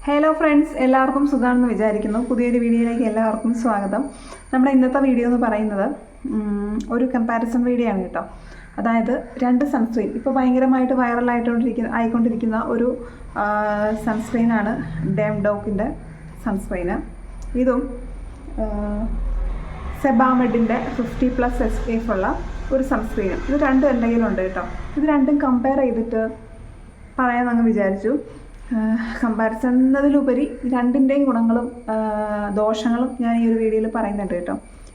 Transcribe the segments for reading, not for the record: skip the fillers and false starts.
Hello friends, എല്ലാവർക്കും സുഖമാണെന്ന് വിചാരിക്കുന്നു. പുതിയൊരു വീഡിയോയിലേക്ക് എല്ലാവർക്കും സ്വാഗതം. നമ്മുടെ ഇന്നത്തെ വീഡിയോ എന്ന് പറയുന്നത് ഒരു കമ്പാരിസൺ വീഡിയോ ആണ് കേട്ടോ. അതായത് രണ്ട് സൺസ്ക്രീൻ ഇപ്പോൾ ഭയങ്കരമായിട്ട് ആയിക്കൊണ്ടിരിക്കുന്ന ഒരു സൺസ്ക്രീനാണ് ഡേംഡോക്കിൻ്റെ സൺസ്ക്രീന്. ഇതും സെബാമെഡിൻ്റെ 50+ SPF ഉള്ള ഒരു സൺസ്ക്രീനും. ഇത് രണ്ടും എൻ്റെ കയ്യിലുണ്ട് കേട്ടോ. ഇത് രണ്ടും കമ്പയർ ചെയ്തിട്ട് പറയാമെന്നങ്ങ് വിചാരിച്ചു. കമ്പാരിസൺ എന്നതിലുപരി രണ്ടിൻ്റെയും ഗുണങ്ങളും ദോഷങ്ങളും ഞാൻ ഈ ഒരു വീഡിയോയിൽ പറയുന്നുണ്ട് കേട്ടോ.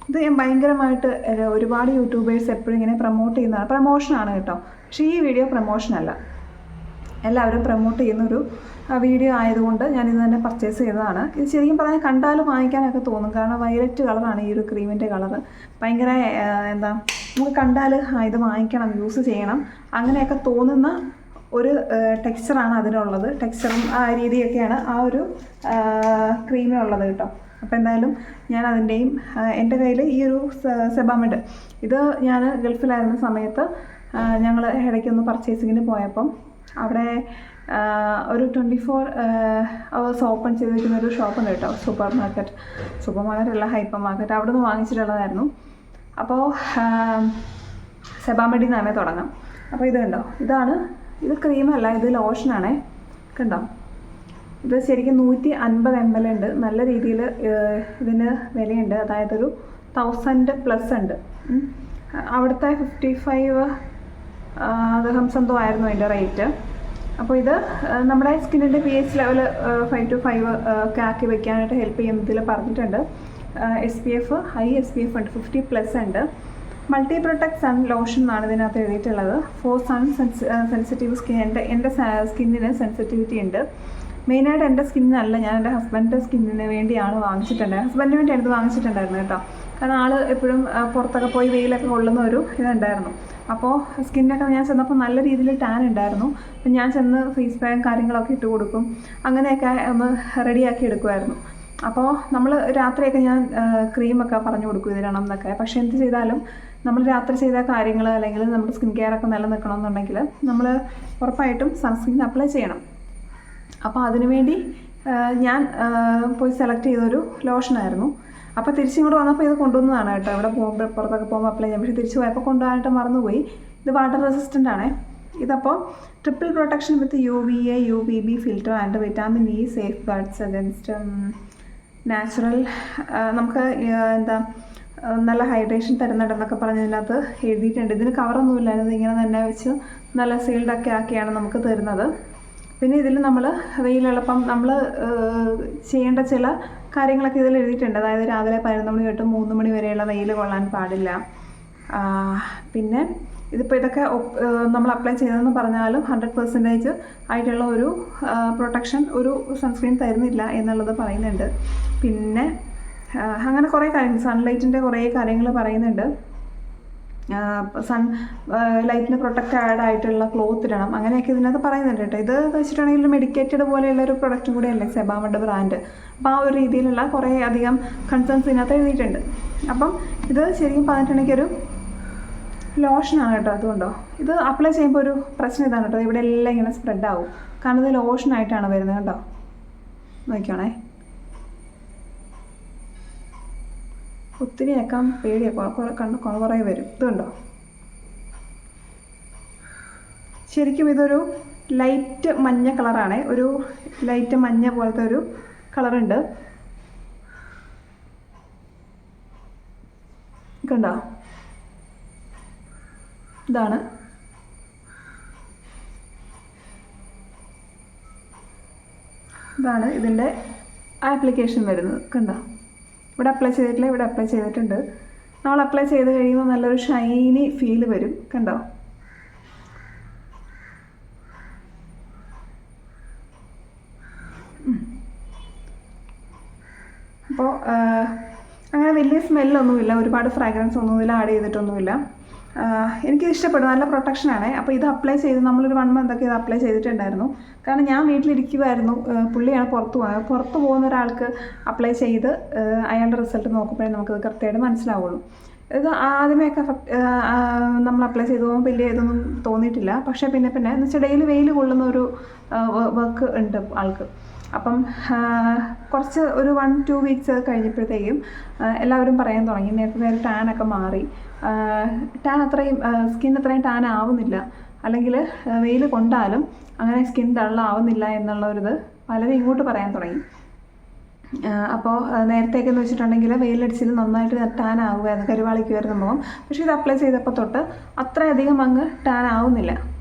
ഇത് ഞാൻ ഭയങ്കരമായിട്ട് ഒരുപാട് യൂട്യൂബേഴ്സ് എപ്പോഴും ഇങ്ങനെ പ്രൊമോട്ട് ചെയ്യുന്നതാണ്, പ്രൊമോഷനാണ് കേട്ടോ. പക്ഷേ ഈ വീഡിയോ പ്രൊമോഷനല്ല, എല്ലാവരും പ്രൊമോട്ട് ചെയ്യുന്നൊരു വീഡിയോ ആയതുകൊണ്ട് ഞാനിത് തന്നെ പർച്ചേസ് ചെയ്തതാണ്. ഇത് ശരിക്കും പറഞ്ഞാൽ കണ്ടാലും വാങ്ങിക്കാനൊക്കെ തോന്നും, കാരണം വയലറ്റ് കളറാണ് ഈ ഒരു ക്രീമിൻ്റെ കളറ്. ഭയങ്കര നമുക്ക് കണ്ടാൽ ഇത് വാങ്ങിക്കണം, യൂസ് ചെയ്യണം അങ്ങനെയൊക്കെ തോന്നുന്ന ഒരു ടെക്സ്ചറാണ് അതിനുള്ളത്. ടെക്സ്ചറും ആ രീതിയൊക്കെയാണ് ആ ഒരു ക്രീമിനുള്ളത് കേട്ടോ. അപ്പോൾ എന്തായാലും ഞാൻ അതിൻ്റെയും എൻ്റെ കയ്യിൽ ഈ ഒരു സെബാമെഡ്, ഇത് ഞാൻ ഗൾഫിലായിരുന്ന സമയത്ത് ഞങ്ങൾ ഇടയ്ക്കൊന്ന് പർച്ചേസിങ്ങിന് പോയപ്പം അവിടെ ഒരു 24 hours ഓപ്പൺ ചെയ്തിരിക്കുന്ന ഒരു ഷോപ്പുണ്ട് കേട്ടോ. സൂപ്പർ മാർക്കറ്റ് അല്ല, ഹൈപ്പർ മാർക്കറ്റ്. അവിടെ നിന്ന് വാങ്ങിച്ചിട്ടുള്ളതായിരുന്നു. അപ്പോൾ സെബാമെഡിൽ നിന്നാണ് തുടങ്ങാം. അപ്പോൾ ഇത് കണ്ടോ, ഇത് ക്രീമല്ല, ഇത് ലോഷനാണേ. കണ്ടോ, ഇത് ശരിക്കും 150 ml ഉണ്ട്. നല്ല രീതിയിൽ ഇതിന് വിലയുണ്ട്. അതായത് ഒരു 1000+ ഉണ്ട്. അവിടുത്തെ 55 dirhams എന്തോ ആയിരുന്നു അതിൻ്റെ റേറ്റ്. അപ്പോൾ ഇത് നമ്മുടെ സ്കിന്നിൻ്റെ pH ലെവൽ 5 to 5 ഒക്കെ ആക്കി വയ്ക്കാനായിട്ട് ഹെൽപ്പ് ചെയ്യുന്നതിൽ പറഞ്ഞിട്ടുണ്ട്. SPF ഹൈ SPF ഉണ്ട്, 50+ ഉണ്ട്. മൾട്ടി പ്രൊട്ടക്ട് സൺ ലോഷൻ എന്നാണ് ഇതിനകത്ത് എഴുതിയിട്ടുള്ളത്. For sun sensitive skin. എൻ്റെ സ്കിന്നിന് സെൻസിറ്റിവിറ്റി ഉണ്ട്. മെയിനായിട്ട് എൻ്റെ സ്കിന്നിനല്ല, ഞാൻ എൻ്റെ ഹസ്ബൻഡിൻ്റെ സ്കിന്നിന് വേണ്ടിയാണ് വാങ്ങിച്ചിട്ടുണ്ടായിരുന്നത്. ഹസ്ബൻഡിന് വേണ്ടി എടുത്ത് വാങ്ങിച്ചിട്ടുണ്ടായിരുന്നു കേട്ടോ. കാരണം ആൾ എപ്പോഴും പുറത്തൊക്കെ പോയി വെയിലൊക്കെ കൊള്ളുന്ന ഒരു ഇതുണ്ടായിരുന്നു. അപ്പോൾ സ്കിന്നൊക്കെ ഞാൻ ചെന്നപ്പോൾ നല്ല രീതിയിൽ ടാൻ ഉണ്ടായിരുന്നു. അപ്പം ഞാൻ ചെന്ന് ഫേസ് പാക്കും കാര്യങ്ങളൊക്കെ ഇട്ട് കൊടുക്കും, അങ്ങനെയൊക്കെ ഒന്ന് റെഡിയാക്കി എടുക്കുമായിരുന്നു. അപ്പോൾ നമ്മൾ രാത്രിയൊക്കെ ഞാൻ ക്രീമൊക്കെ പറഞ്ഞു കൊടുക്കും ഇതിടണം എന്നൊക്കെ. പക്ഷേ എന്ത് ചെയ്താലും നമ്മൾ രാത്രി ചെയ്ത കാര്യങ്ങൾ അല്ലെങ്കിൽ നമ്മുടെ സ്കിൻ കെയർ ഒക്കെ നിലനിൽക്കണമെന്നുണ്ടെങ്കിൽ നമ്മൾ ഉറപ്പായിട്ടും സൺസ്ക്രീൻ അപ്ലൈ ചെയ്യണം. അപ്പോൾ അതിനുവേണ്ടി ഞാൻ പോയി സെലക്ട് ചെയ്തൊരു ലോഷനായിരുന്നു. അപ്പോൾ തിരിച്ചിങ്ങോട്ട് വന്നപ്പോൾ ഇത് കൊണ്ടുവന്നതാണ് കേട്ടോ. ഇവിടെ പുറത്തൊക്കെ പോകുമ്പോൾ അപ്ലൈ ചെയ്യാം. പക്ഷേ തിരിച്ച് പോയപ്പോൾ കൊണ്ടുപോകാനായിട്ട് മറന്നുപോയി. ഇത് വാട്ടർ റെസിസ്റ്റൻ്റ് ആണേ. ഇതപ്പോൾ triple protection with UVA UVB filter and vitamin E safeguards against natural, നമുക്ക് നല്ല ഹൈഡ്രേഷൻ തരുന്നുണ്ടെന്നൊക്കെ പറഞ്ഞതിനകത്ത് എഴുതിയിട്ടുണ്ട്. ഇതിന് കവറൊന്നുമില്ലായിരുന്നു, ഇങ്ങനെ തന്നെ വെച്ച് നല്ല സീൽഡൊക്കെ ആക്കിയാണ് നമുക്ക് തരുന്നത്. പിന്നെ ഇതിൽ നമ്മൾ വെയിലെളുപ്പം നമ്മൾ ചെയ്യേണ്ട ചില കാര്യങ്ങളൊക്കെ ഇതിൽ എഴുതിയിട്ടുണ്ട്. അതായത് രാവിലെ 11 മണി തൊട്ട് 3 മണി വരെയുള്ള വെയിൽ കൊള്ളാൻ പാടില്ല. പിന്നെ ഇതിപ്പോൾ ഇതൊക്കെ നമ്മൾ അപ്ലൈ ചെയ്തതെന്ന് പറഞ്ഞാലും 100% ആയിട്ടുള്ള ഒരു പ്രൊട്ടക്ഷൻ ഒരു സൺസ്ക്രീൻ തരുന്നില്ല എന്നുള്ളത് പറയുന്നുണ്ട്. പിന്നെ അങ്ങനെ കുറേ കാര്യങ്ങൾ, സൺലൈറ്റിൻ്റെ കുറേ കാര്യങ്ങൾ പറയുന്നുണ്ട്. ലൈറ്റിന് പ്രൊട്ടക്റ്റഡ് ആയിട്ടുള്ള ക്ലോത്ത് ഇടണം, അങ്ങനെയൊക്കെ ഇതിനകത്ത് പറയുന്നുണ്ട് കേട്ടോ. ഇത് വെച്ചിട്ടുണ്ടെങ്കിൽ മെഡിക്കേറ്റഡ് പോലെയുള്ളൊരു പ്രൊഡക്റ്റും കൂടെ അല്ലേ സെബാമെഡ് ബ്രാൻഡ്. അപ്പോൾ ആ ഒരു രീതിയിലുള്ള കുറേ അധികം കൺസേൺസ് ഇതിനകത്ത് എഴുതിയിട്ടുണ്ട്. അപ്പം ഇത് ശരിക്കും പറഞ്ഞിട്ടുണ്ടെങ്കിൽ ഒരു ലോഷനാണ് കേട്ടോ. അതുകൊണ്ടോ ഇത് അപ്ലൈ ചെയ്യുമ്പോൾ ഒരു പ്രശ്നം ഇതാണ് കേട്ടോ, ഇവിടെ എല്ലാം ഇങ്ങനെ സ്പ്രെഡ് ആവും. കാരണം ഇത് ലോഷനായിട്ടാണ് വരുന്നത് കേട്ടോ. നോക്കിക്കോണേ, ഒത്തിരി ഏക്കാൻ പേടിയാണ്, കുറേ വരും. ഇതുണ്ടോ, ശരിക്കും ഇതൊരു ലൈറ്റ് മഞ്ഞ കളറാണ്. ഒരു ലൈറ്റ് മഞ്ഞ പോലത്തെ ഒരു കളറുണ്ട്. കണ്ടോ, ഇതാണ് ഇതിൻ്റെ ആപ്ലിക്കേഷൻ വരുന്നത്. കണ്ടോ, ഇവിടെ അപ്ലൈ ചെയ്തിട്ടില്ല, ഇവിടെ അപ്ലൈ ചെയ്തിട്ടുണ്ട്. നമ്മൾ അപ്ലൈ ചെയ്ത് കഴിയുമ്പോൾ നല്ലൊരു ഷൈനി ഫീല് വരും. കണ്ടോ, അപ്പോൾ അങ്ങനെ വലിയ സ്മെല്ലൊന്നുമില്ല, ഒരുപാട് ഫ്രാഗ്രൻസ് ഒന്നുമില്ല, ആഡ് ചെയ്തിട്ടൊന്നുമില്ല. എനിക്കിത് ഇഷ്ടപ്പെടും, നല്ല പ്രൊട്ടക്ഷനാണ്. അപ്പോൾ ഇത് അപ്ലൈ ചെയ്ത് നമ്മളൊരു 1 month ഇത് അപ്ലൈ ചെയ്തിട്ടുണ്ടായിരുന്നു. കാരണം ഞാൻ വീട്ടിലിരിക്കുമായിരുന്നു, പുള്ളിയാണ് പുറത്ത് പോകുന്ന ഒരാൾക്ക് അപ്ലൈ ചെയ്ത് അയാളുടെ റിസൾട്ട് നോക്കുമ്പോഴേ നമുക്കത് കൃത്യമായിട്ട് മനസ്സിലാവുള്ളൂ. ഇത് ആദ്യമേയൊക്കെ നമ്മൾ അപ്ലൈ ചെയ്ത് പോകുമ്പോൾ വലിയ ഇതൊന്നും തോന്നിയിട്ടില്ല. പക്ഷേ പിന്നെ എന്ന് വെച്ചാൽ ഡെയിലി വെയിൽ കൊള്ളുന്ന ഒരു വർക്ക് ഉണ്ട് ആൾക്ക്. അപ്പം കുറച്ച് ഒരു 1-2 വീക്സ് കഴിഞ്ഞപ്പോഴത്തേക്കും എല്ലാവരും പറയാൻ തുടങ്ങി നേരത്തെ ടാനൊക്കെ മാറി, ടാൻ അത്രയും സ്കിൻ അത്രയും ടാൻ ആവുന്നില്ല, അല്ലെങ്കിൽ വെയിൽ കൊണ്ടാലും അങ്ങനെ സ്കിൻ ഡള്ളാവുന്നില്ല എന്നുള്ളൊരിത് പലരും ഇങ്ങോട്ട് പറയാൻ തുടങ്ങി. അപ്പോൾ നേരത്തെയൊക്കെ എന്ന് വെച്ചിട്ടുണ്ടെങ്കിൽ വെയിലടിച്ചിൽ നന്നായിട്ട് ടാൻ ആകുമായിരുന്നു, കരുവാളിക്കുമായിരുന്നു മുഖം. പക്ഷേ ഇത് അപ്ലൈ ചെയ്തപ്പോൾ തൊട്ട് അത്രയധികം അങ്ങ് ടാൻ ആവുന്നില്ല.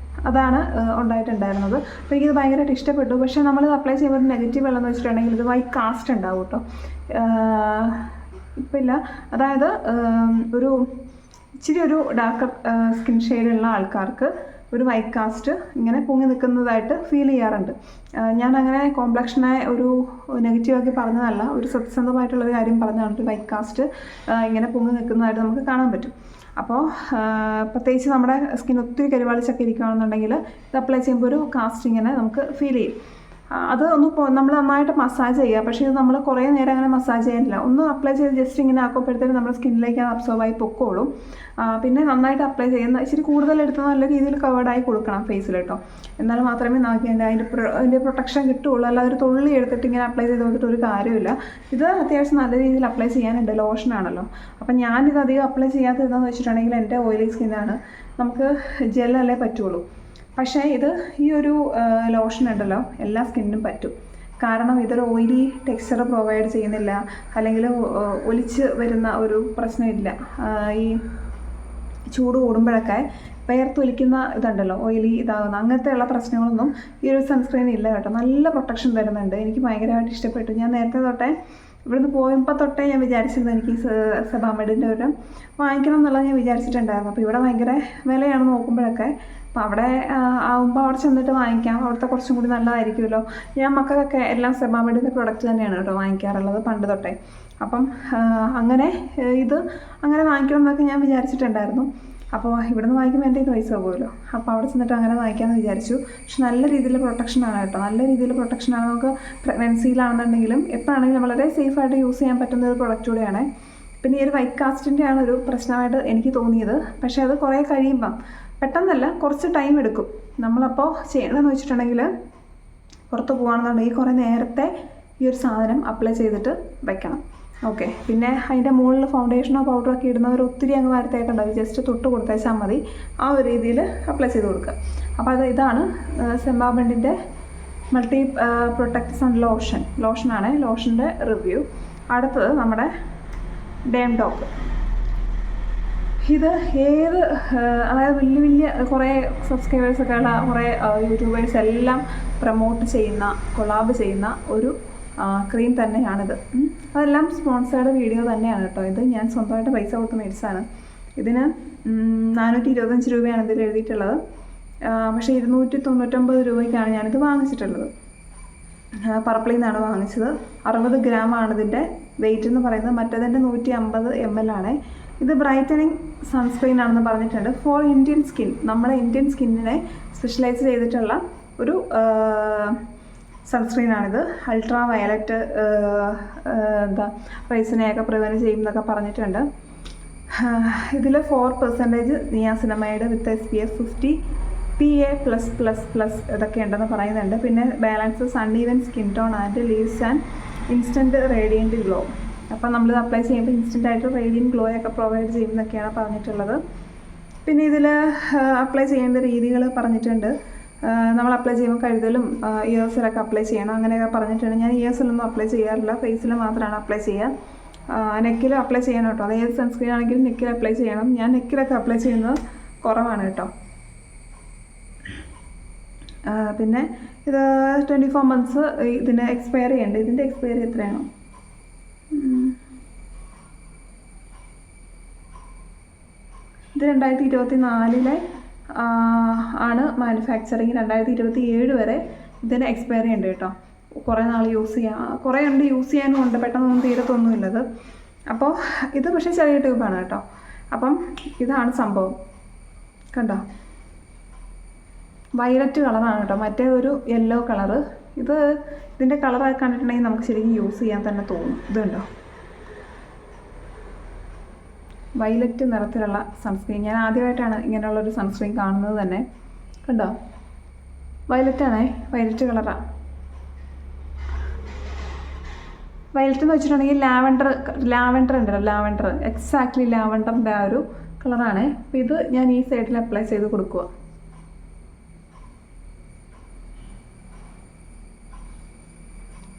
അതാണ് ഉണ്ടായിട്ടുണ്ടായിരുന്നത്. അപ്പോൾ എനിക്കിത് ഭയങ്കരമായിട്ട് ഇഷ്ടപ്പെട്ടു. പക്ഷേ നമ്മളിത് അപ്ലൈ ചെയ്യുമ്പോൾ ഒരു നെഗറ്റീവ് ഉള്ളതെന്ന് വെച്ചിട്ടുണ്ടെങ്കിൽ ഇത് വൈറ്റ് കാസ്റ്റ് ഉണ്ടാവും കേട്ടോ. ഇപ്പം ഇല്ല, അതായത് ഇച്ചിരി ഒരു ഡാർക്ക് സ്കിൻ ഷെയ്ഡുള്ള ആൾക്കാർക്ക് ഒരു വൈറ്റ് കാസ്റ്റ് ഇങ്ങനെ പൊങ്ങി നിൽക്കുന്നതായിട്ട് ഫീൽ ചെയ്യാറുണ്ട്. ഞാൻ അങ്ങനെ കോംപ്ലക്ഷനെ ഒരു നെഗറ്റീവാക്കി പറഞ്ഞതല്ല, ഒരു സത്യസന്ധമായിട്ടുള്ളൊരു കാര്യം പറഞ്ഞതാണ്. ഒരു വൈറ്റ് കാസ്റ്റ് ഇങ്ങനെ പൊങ്ങി നിൽക്കുന്നതായിട്ട് നമുക്ക് കാണാൻ പറ്റും. അപ്പോൾ പ്രത്യേകിച്ച് നമ്മുടെ സ്കിൻ ഒത്തിരി കരിവാളിച്ചൊക്കെ ഇരിക്കുകയാണെന്നുണ്ടെങ്കിൽ ഇത് അപ്ലൈ ചെയ്യുമ്പോൾ ഒരു കാസ്റ്റ് ഇങ്ങനെ നമുക്ക് ഫീൽ ചെയ്യും. അത് നമ്മൾ നന്നായിട്ട് മസാജ് ചെയ്യുക. പക്ഷേ ഇത് നമ്മൾ കുറേ നേരം അങ്ങനെ മസാജ് ചെയ്യാനില്ല, ഒന്ന് അപ്ലൈ ചെയ്ത് ജസ്റ്റ് ഇങ്ങനെ ആക്കുമ്പോഴത്തേക്കും നമ്മുടെ സ്കിന്നിലേക്ക് അത് അബ്സോർബായി പൊക്കോളും. പിന്നെ നന്നായിട്ട് അപ്ലൈ ചെയ്യുന്ന ഇച്ചിരി കൂടുതലെടുത്ത് നല്ല രീതിയിൽ കവേർഡായി കൊടുക്കണം ഫേസിൽ കേട്ടോ. എന്നാൽ മാത്രമേ നമുക്ക് അതിൻ്റെ പ്രൊട്ടക്ഷൻ കിട്ടുകയുള്ളൂ. അല്ലാതെ ഒരു തുള്ളി എടുത്തിട്ട് ഇങ്ങനെ അപ്ലൈ ചെയ്ത് കൊടുത്തിട്ട് ഒരു കാര്യമില്ല. ഇത് അത്യാവശ്യം നല്ല രീതിയിൽ അപ്ലൈ ചെയ്യാനുണ്ട്, ലോഷനാണല്ലോ. അപ്പം ഞാനിത് അധികം അപ്ലൈ ചെയ്യാത്തതെന്ന് വെച്ചിട്ടുണ്ടെങ്കിൽ എൻ്റെ ഓയിലി സ്കിന്നാണ്, നമുക്ക് ജെല്ലല്ലേ പറ്റുള്ളൂ. പക്ഷേ ഇത് ഈ ഒരു ലോഷൻ ഉണ്ടല്ലോ എല്ലാ സ്കിന്നിനും പറ്റും. കാരണം ഇതൊരു ഓയിലി ടെക്സ്ചർ പ്രൊവൈഡ് ചെയ്യുന്നില്ല, അല്ലെങ്കിൽ ഒലിച്ച് വരുന്ന ഒരു പ്രശ്നമില്ല. ഈ ചൂട് കൂടുമ്പോഴൊക്കെ വേർത്തൊലിക്കുന്ന ഇതുണ്ടല്ലോ, ഓയിലി ഇതാകുന്ന അങ്ങനത്തെയുള്ള പ്രശ്നങ്ങളൊന്നും ഈ ഒരു സൺസ്ക്രീൻ ഇല്ല കേട്ടോ. നല്ല പ്രൊട്ടക്ഷൻ തരുന്നുണ്ട്. എനിക്ക് ഭയങ്കരമായിട്ട് ഇഷ്ടപ്പെട്ടു. ഞാൻ നേരത്തെ തൊട്ടേ ഇവിടുന്ന് പോയപ്പോൾ തൊട്ടേ ഞാൻ വിചാരിച്ചിരുന്നു എനിക്ക് സെബാമെഡിൻ്റെ ഒരു വാങ്ങിക്കണം എന്നുള്ളത് ഞാൻ വിചാരിച്ചിട്ടുണ്ടായിരുന്നു. അപ്പോൾ ഇവിടെ ഭയങ്കര വിലയാണ് നോക്കുമ്പോഴൊക്കെ. അപ്പോൾ അവിടെ ആകുമ്പോൾ അവിടെ ചെന്നിട്ട് വാങ്ങിക്കാം, അവിടുത്തെ കുറച്ചും കൂടി നല്ലതായിരിക്കുമല്ലോ. ഞാൻ മക്കൾക്കൊക്കെ എല്ലാം സെബാമെഡിൻ്റെ പ്രൊഡക്റ്റ് തന്നെയാണ് കേട്ടോ വാങ്ങിക്കാറുള്ളത് പണ്ട് തൊട്ടേ. അപ്പം അങ്ങനെ അങ്ങനെ വാങ്ങിക്കണം എന്നൊക്കെ ഞാൻ വിചാരിച്ചിട്ടുണ്ടായിരുന്നു. അപ്പോൾ ഇവിടുന്ന് വാങ്ങിക്കുമ്പോൾ എൻ്റെ പൈസ പോകുമല്ലോ. അപ്പോൾ അവിടെ ചെന്നിട്ട് അങ്ങനെ വാങ്ങിക്കാമെന്ന് വിചാരിച്ചു. പക്ഷെ നല്ല രീതിയിൽ പ്രൊട്ടക്ഷനാണ് കേട്ടോ, നല്ല രീതിയിൽ പ്രൊട്ടക്ഷനാണ്. നമുക്ക് പ്രഗ്നൻസിയിലാണെന്നുണ്ടെങ്കിലും എപ്പോഴാണെങ്കിലും വളരെ സേഫായിട്ട് യൂസ് ചെയ്യാൻ പറ്റുന്ന ഒരു പ്രൊഡക്റ്റ് കൂടെയാണ്. പിന്നെ ഈ ഒരു വൈറ്റ് കാസ്റ്റിൻ്റെ ആണ് ഒരു പ്രശ്നമായിട്ട് എനിക്ക് തോന്നിയത്. പക്ഷേ അത് കുറേ കഴിയുമ്പം, പെട്ടെന്നല്ല, കുറച്ച് ടൈം എടുക്കും. നമ്മളപ്പോൾ ചെയ്യണമെന്ന് വെച്ചിട്ടുണ്ടെങ്കിൽ പുറത്ത് പോകുകയാണെന്നുണ്ടെങ്കിൽ കുറേ നേരത്തെ ഈ ഒരു സാധനം അപ്ലൈ ചെയ്തിട്ട് വയ്ക്കണം. ഓക്കെ. പിന്നെ അതിൻ്റെ മുകളിൽ ഫൗണ്ടേഷനോ പൗഡറോ ഒക്കെ ഇടുന്നവർ ഒത്തിരി അങ്ങ് വരത്തേക്കുണ്ടാവും, ജസ്റ്റ് തൊട്ട് കൊടുത്തേച്ചാൽ മതി. ആ ഒരു രീതിയിൽ അപ്ലൈ ചെയ്ത് കൊടുക്കുക. അപ്പോൾ ഇതാണ് സെബാമെഡിൻ്റെ മൾട്ടി പ്രൊട്ടക്ട് സൺ ലോഷനാണ് ലോഷൻ്റെ റിവ്യൂ. അടുത്തത് നമ്മുടെ ഡേം ഡോക്ക്. ഇത് അതായത് വലിയ കുറേ സബ്സ്ക്രൈബേഴ്സൊക്കെ ഉള്ള കുറേ യൂട്യൂബേഴ്സ് എല്ലാം പ്രൊമോട്ട് ചെയ്യുന്ന, കൊളാബ് ചെയ്യുന്ന ഒരു ക്രീം തന്നെയാണിത്. അതെല്ലാം സ്പോൺസേർഡ് വീഡിയോ തന്നെയാണ് കേട്ടോ. ഇത് ഞാൻ സ്വന്തമായിട്ട് പൈസ കൊടുത്ത് മേടിച്ചതാണ്. ഇതിന് 425 രൂപയാണ് ഇതിൽ എഴുതിയിട്ടുള്ളത്. പക്ഷേ 299 രൂപയ്ക്കാണ് ഞാനിത് വാങ്ങിച്ചിട്ടുള്ളത്. പർപ്പിളിൽ നിന്നാണ് വാങ്ങിച്ചത്. 60 ഗ്രാമാണ് ഇതിൻ്റെ വെയിറ്റ് എന്ന് പറയുന്നത്. മറ്റേതിൻ്റെ 150 ml ആണ്. ഇത് ബ്രൈറ്റനിങ് സൺസ്ക്രീൻ ആണെന്ന് പറഞ്ഞിട്ടുണ്ട്. ഫോർ ഇന്ത്യൻ സ്കിൻ, നമ്മുടെ ഇന്ത്യൻ സ്കിന്നിനെ സ്പെഷ്യലൈസ് ചെയ്തിട്ടുള്ള ഒരു സൺസ്ക്രീനാണിത്. അൾട്രാ വയലറ്റ് റൈസിനെയൊക്കെ പ്രിവെൻറ്റ് ചെയ്യുമെന്നൊക്കെ പറഞ്ഞിട്ടുണ്ട്. ഇതിൽ 4% നിയാസിനമൈഡ് വിത്ത് SPF 50 PA+++ ഇതൊക്കെ ഉണ്ടെന്ന് പറയുന്നുണ്ട്. പിന്നെ balance sun even skin tone and leaves and instant radiant glow. അപ്പം നമ്മളിത് അപ്ലൈ ചെയ്യുമ്പോൾ ഇൻസ്റ്റൻ്റായിട്ട് റേഡിയൻറ്റ് ഗ്ലോ ഒക്കെ പ്രൊവൈഡ് ചെയ്യുമെന്നൊക്കെയാണ് പറഞ്ഞിട്ടുള്ളത്. പിന്നെ ഇതിൽ അപ്ലൈ ചെയ്യേണ്ട രീതികൾ പറഞ്ഞിട്ടുണ്ട്. നമ്മൾ അപ്ലൈ ചെയ്യുമ്പോൾ കഴുതലും ഇയേഴ്സിലൊക്കെ അപ്ലൈ ചെയ്യണം അങ്ങനെയൊക്കെ പറഞ്ഞിട്ടുണ്ട്. ഞാൻ ഇയേഴ്സിലൊന്നും അപ്ലൈ ചെയ്യാറില്ല, ഫേസിൽ മാത്രമാണ് അപ്ലൈ ചെയ്യുക. നെക്കിൽ അപ്ലൈ ചെയ്യണം കേട്ടോ. അത് ഏത് സൺസ്ക്രീൻ ആണെങ്കിലും നെക്കിൽ അപ്ലൈ ചെയ്യണം. ഞാൻ നെക്കിലൊക്കെ അപ്ലൈ ചെയ്യുന്നത് കുറവാണ് കേട്ടോ. പിന്നെ ഇത് 24 months ഇതിന് എക്സ്പയറി ഉണ്ട്. ഇതിൻ്റെ എക്സ്പയറി എത്രയാണോ? ഇത് 2024 ആണ് മാനുഫാക്ചറിങ്. 2027 വരെ ഇതിന് എക്സ്പയറി ഉണ്ട് കേട്ടോ. കുറേ നാൾ യൂസ് ചെയ്യാം, കുറേ ഉണ്ട് യൂസ് ചെയ്യാനും ഉണ്ട്, പെട്ടെന്നൊന്നും തീരത്തൊന്നുമില്ലത്. അപ്പോൾ ഇത് പക്ഷേ ചെറിയ ട്യൂബാണ് കേട്ടോ. അപ്പം ഇതാണ് സംഭവം, കണ്ടോ? വയലറ്റ് കളറാണ് കേട്ടോ, മറ്റേ ഒരു യെല്ലോ കളറ്. ഇതിൻ്റെ കളറൊക്കെ കണ്ടിട്ടുണ്ടെങ്കിൽ നമുക്ക് ശരിക്കും യൂസ് ചെയ്യാൻ തന്നെ തോന്നും. ഇതുണ്ടോ, വയലറ്റ് നിറത്തിലുള്ള സൺസ്ക്രീൻ. ഞാൻ ആദ്യമായിട്ടാണ് ഇങ്ങനെയുള്ളൊരു സൺസ്ക്രീൻ കാണുന്നത് തന്നെ. കണ്ടോ, വയലറ്റാണേ, വയലറ്റ് കളറാണ്. വയലറ്റ് എന്ന് വെച്ചിട്ടുണ്ടെങ്കിൽ ലാവൻഡർ ഉണ്ടല്ലോ, ലാവൻഡർ, എക്സാക്ട്ലി ലാവൻഡറിൻ്റെ ആ ഒരു കളറാണ്. അപ്പോൾ ഇത് ഞാൻ ഈ സൈഡിൽ അപ്ലൈ ചെയ്ത് കൊടുക്കുക.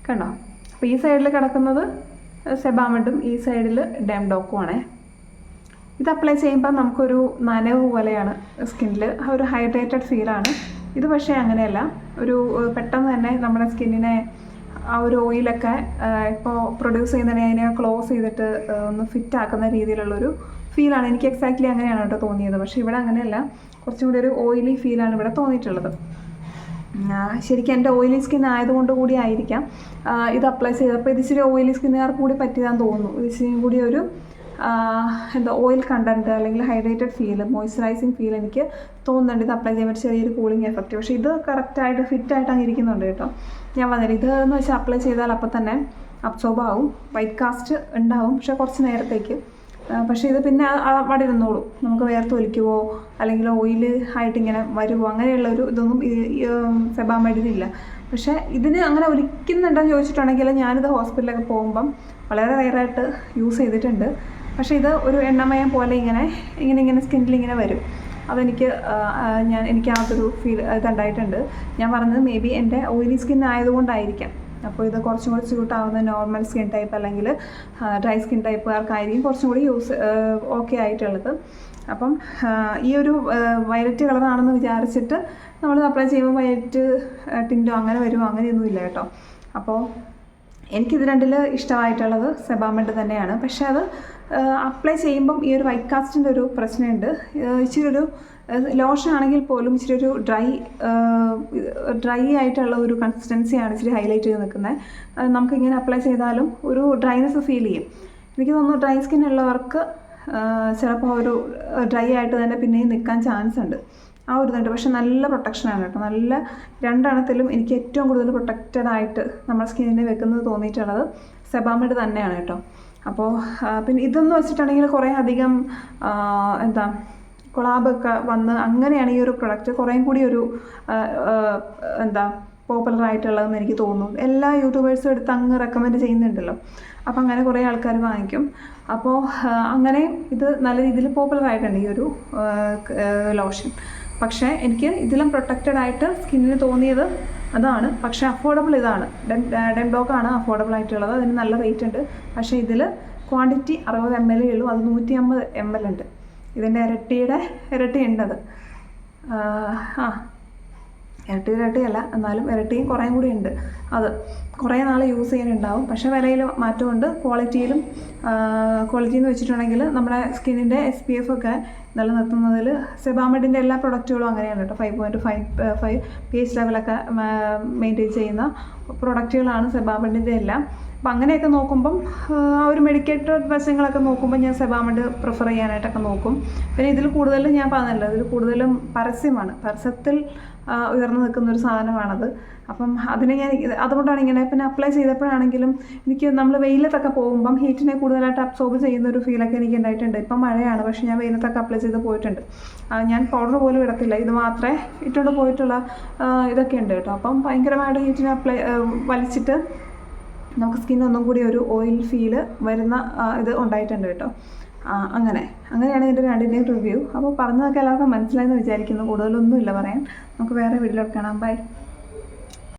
കണ്ടോ? അപ്പോൾ ഈ സൈഡിൽ കിടക്കുന്നത് സെബാമെഡും ഈ സൈഡിൽ ഡെംഡോക്കും ആണേ. ഇത് അപ്ലൈ ചെയ്യുമ്പോൾ നമുക്കൊരു നനവ് പോലെയാണ് സ്കിന്നിൽ, ഒരു ഹൈഡ്രേറ്റഡ് ഫീലാണ്. ഇത് പക്ഷേ അങ്ങനെയല്ല, ഒരു പെട്ടെന്ന് തന്നെ നമ്മുടെ സ്കിന്നിനെ ആ ഒരു ഓയിലൊക്കെ ഇപ്പോൾ പ്രൊഡ്യൂസ് ചെയ്യുന്നതിനെ അതിനെ ക്ലോസ് ചെയ്തിട്ട് ഒന്ന് ഫിറ്റ് ആക്കുന്ന രീതിയിലുള്ളൊരു ഫീലാണ്. എനിക്ക് എക്സാക്ട്ലി അങ്ങനെയാണ് കേട്ടോ തോന്നിയത്. പക്ഷേ ഇവിടെ അങ്ങനെയല്ല, കുറച്ചും കൂടി ഒരു ഓയിലി ഫീലാണ് ഇവിടെ തോന്നിയിട്ടുള്ളത്. ശരിക്കും എൻ്റെ ഓയിലി സ്കിൻ ആയതുകൊണ്ട് കൂടി ആയിരിക്കാം ഇത് അപ്ലൈ ചെയ്തപ്പോൾ ഇത് ഇച്ചിരി ഓയിലി സ്കിന്നുകാർക്ക് കൂടി പറ്റിയതാന്ന് തോന്നുന്നു. ഇച്ചിരിയും കൂടി ഒരു എന്താ ഓയിൽ കണ്ടൻറ്റ് അല്ലെങ്കിൽ ഹൈഡ്രേറ്റഡ് ഫീൽ, മോയ്സ്ചറൈസിങ് ഫീൽ എനിക്ക് തോന്നുന്നുണ്ട് ഇത് അപ്ലൈ ചെയ്യുമ്പോൾ ചെറിയൊരു കൂളിംഗ് എഫക്റ്റ്. പക്ഷേ ഇത് കറക്റ്റായിട്ട് ഫിറ്റായിട്ട് അങ്ങ് ഇരിക്കുന്നുണ്ട് കേട്ടോ. ഞാൻ വന്നില്ല ഇതെന്ന് വെച്ചാൽ അപ്ലൈ ചെയ്താൽ അപ്പം തന്നെ അബ്സോർബ് ആവും, വൈറ്റ് കാസ്റ്റ് ഉണ്ടാവും, പക്ഷേ കുറച്ച് നേരത്തേക്ക്. പക്ഷേ ഇത് പിന്നെ അവിടെ ഇരുന്നോളൂ, നമുക്ക് വേർത്തൊലിക്കുവോ അല്ലെങ്കിൽ ഓയിൽ ആയിട്ടിങ്ങനെ വരുമോ അങ്ങനെയുള്ളൊരു ഇതൊന്നും സെബാമെഡിനില്ല. പക്ഷേ ഇതിന് അങ്ങനെ ഒലിക്കുന്നുണ്ടെന്ന് ചോദിച്ചിട്ടുണ്ടെങ്കിൽ ഞാനിത് ഹോസ്പിറ്റലിലൊക്കെ പോകുമ്പം വളരെ റെയറായിട്ട് യൂസ് ചെയ്തിട്ടുണ്ട്. പക്ഷേ ഇത് ഒരു എണ്ണമയം പോലെ ഇങ്ങനെ സ്കിന്നിൽ ഇങ്ങനെ വരും. അതെനിക്ക് എനിക്ക് അതൊരു ഫീൽ ഇതുണ്ടായിട്ടുണ്ട്. ഞാൻ പറഞ്ഞത് മേ ബി എൻ്റെ ഓയിലി സ്കിൻ ആയതുകൊണ്ടായിരിക്കാം. അപ്പോൾ ഇത് കുറച്ചും കൂടി സ്യൂട്ട് ആവുന്ന നോർമൽ സ്കിൻ ടൈപ്പ് അല്ലെങ്കിൽ ഡ്രൈ സ്കിൻ ടൈപ്പുകാർക്കായിരിക്കും കുറച്ചും കൂടി ഓക്കെ ആയിട്ടുള്ളത്. അപ്പം ഈ ഒരു വയലറ്റ് കളറാണെന്ന് വിചാരിച്ചിട്ട് നമ്മൾ അപ്ലൈ ചെയ്യുമ്പോൾ വയലറ്റ് ടിൻറ്റോ അങ്ങനെ വരുമോ അങ്ങനെയൊന്നുമില്ല കേട്ടോ. അപ്പോൾ എനിക്കിത് രണ്ടിൽ ഇഷ്ടമായിട്ടുള്ളത് സെബാമെഡ് തന്നെയാണ്. പക്ഷേ അത് അപ്ലൈ ചെയ്യുമ്പം ഈ ഒരു വൈറ്റ് കാസ്റ്റിൻ്റെ ഒരു പ്രശ്നമുണ്ട്. ഇച്ചിരി ഒരു ലോഷൻ ആണെങ്കിൽ പോലും ഇച്ചിരി ഒരു ഡ്രൈ ആയിട്ടുള്ള ഒരു കൺസിസ്റ്റൻസിയാണ് ഇച്ചിരി ഹൈലൈറ്റ് ചെയ്ത് നിൽക്കുന്നത്. നമുക്കിങ്ങനെ അപ്ലൈ ചെയ്താലും ഒരു ഡ്രൈനെസ് ഫീൽ ചെയ്യും. എനിക്ക് തോന്നുന്നു ഡ്രൈ സ്കിൻ ഉള്ളവർക്ക് ചിലപ്പോൾ ഒരു ഡ്രൈ ആയിട്ട് തന്നെ പിന്നെയും നിൽക്കാൻ ചാൻസ് ഉണ്ട്, ആ ഒരു ഇതുണ്ട്. പക്ഷെ നല്ല പ്രൊട്ടക്ഷനാണ് കേട്ടോ. നല്ല രണ്ടെണ്ണത്തിലും എനിക്ക് ഏറ്റവും കൂടുതൽ പ്രൊട്ടക്റ്റഡ് ആയിട്ട് നമ്മുടെ സ്കിന്നിനെ വെക്കുന്നത് തോന്നിയിട്ടുള്ളത് സെബാമെഡ് തന്നെയാണ് കേട്ടോ. അപ്പോൾ പിന്നെ ഇതെന്ന് വെച്ചിട്ടുണ്ടെങ്കിൽ കുറേ അധികം എന്താ കൊളാബൊക്കെ വന്ന് അങ്ങനെയാണ് ഈ ഒരു പ്രൊഡക്റ്റ് കുറേയും കൂടി ഒരു എന്താ പോപ്പുലർ ആയിട്ടുള്ളതെന്ന് എനിക്ക് തോന്നുന്നു. എല്ലാ യൂട്യൂബേഴ്സും എടുത്ത് അങ്ങ് റെക്കമെൻഡ് ചെയ്യുന്നുണ്ടല്ലോ. അപ്പോൾ അങ്ങനെ കുറേ ആൾക്കാർ വാങ്ങിക്കും. അപ്പോൾ അങ്ങനെ ഇത് നല്ല രീതിയിൽ പോപ്പുലർ ആയിട്ടുണ്ട് ഈ ഒരു ലോഷൻ. പക്ഷേ എനിക്ക് ഇതിലും പ്രൊട്ടക്റ്റഡ് ആയിട്ട് സ്കിന്നിന് തോന്നിയത് അതാണ്. പക്ഷേ അഫോർഡബിൾ ഇതാണ്, ഡെംഡോക്കാണ് അഫോർഡബിൾ ആയിട്ടുള്ളത്. അതിന് നല്ല റേറ്റ് ഉണ്ട്. പക്ഷേ ഇതിൽ ക്വാണ്ടിറ്റി 60 ml ഉള്ളൂ, അത് 150 ml ഉണ്ട്. ഇതിൻ്റെ ഇരട്ടി ഉണ്ടത്. ഇരട്ടിയല്ല, എന്നാലും ഇരട്ടിയും കുറേയും കൂടി ഉണ്ട്. അത് കുറേ നാൾ യൂസ് ചെയ്യാനുണ്ടാവും. പക്ഷേ വിലയിൽ മാറ്റമുണ്ട്, ക്വാളിറ്റിയിലും. ക്വാളിറ്റി എന്ന് വെച്ചിട്ടുണ്ടെങ്കിൽ നമ്മുടെ സ്കിന്നിൻ്റെ SPF ഒക്കെ നിലനിർത്തുന്നതിൽ സെബാമെഡിൻ്റെ എല്ലാ പ്രൊഡക്റ്റുകളും അങ്ങനെയാണ് കേട്ടോ. 5.5 pH ലെവലൊക്കെ മെയിൻറ്റെയിൻ ചെയ്യുന്ന പ്രൊഡക്റ്റുകളാണ് സെബാമെഡിൻ്റെ എല്ലാം. അപ്പം അങ്ങനെയൊക്കെ നോക്കുമ്പം ആ ഒരു മെഡിക്കേറ്റഡ് വശങ്ങളൊക്കെ നോക്കുമ്പോൾ ഞാൻ സെബാമെഡ് പ്രിഫർ ചെയ്യാനായിട്ടൊക്കെ നോക്കും. പിന്നെ ഇതിൽ കൂടുതലും ഞാൻ പറഞ്ഞല്ലോ, ഇതിൽ കൂടുതലും പരസ്യത്തിൽ ഉയർന്നു നിൽക്കുന്നൊരു സാധനമാണത്. അപ്പം അതിനെ ഞാൻ അതുകൊണ്ടാണ് ഇങ്ങനെ. പിന്നെ അപ്ലൈ ചെയ്തപ്പോഴാണെങ്കിലും എനിക്ക് നമ്മൾ വെയിലത്തൊക്കെ പോകുമ്പം ഹീറ്റിനെ കൂടുതലായിട്ട് അബ്സോർബ് ചെയ്യുന്നൊരു ഫീലൊക്കെ എനിക്ക് ഉണ്ടായിട്ടുണ്ട്. ഇപ്പം മഴയാണ്, പക്ഷേ ഞാൻ വെയിലത്തൊക്കെ അപ്ലൈ ചെയ്ത് പോയിട്ടുണ്ട്. ഞാൻ പൗഡർ പോലും ഇടത്തില്ല, ഇത് മാത്രമേ ഇട്ടുകൊണ്ട് പോയിട്ടുള്ള ഇതൊക്കെ ഉണ്ട് കേട്ടോ. അപ്പം ഭയങ്കരമായിട്ട് ഹീറ്റിനെ വലിച്ചിട്ട് നമുക്ക് സ്കിന്നൊന്നും കൂടി ഒരു ഓയിൽ ഫീല് വരുന്ന ഇത് ഉണ്ടായിട്ടുണ്ട് കേട്ടോ. അങ്ങനെയാണ് ഇതിൻ്റെ രണ്ടിൻ്റെയും റിവ്യൂ. അപ്പോൾ പറഞ്ഞതൊക്കെ എല്ലാവർക്കും മനസ്സിലായെന്ന് വിചാരിക്കുന്നു. കൂടുതലൊന്നുമില്ല പറയാൻ. നമുക്ക് വേറെ വീഡിയോയിൽ കാണാം. ബൈ.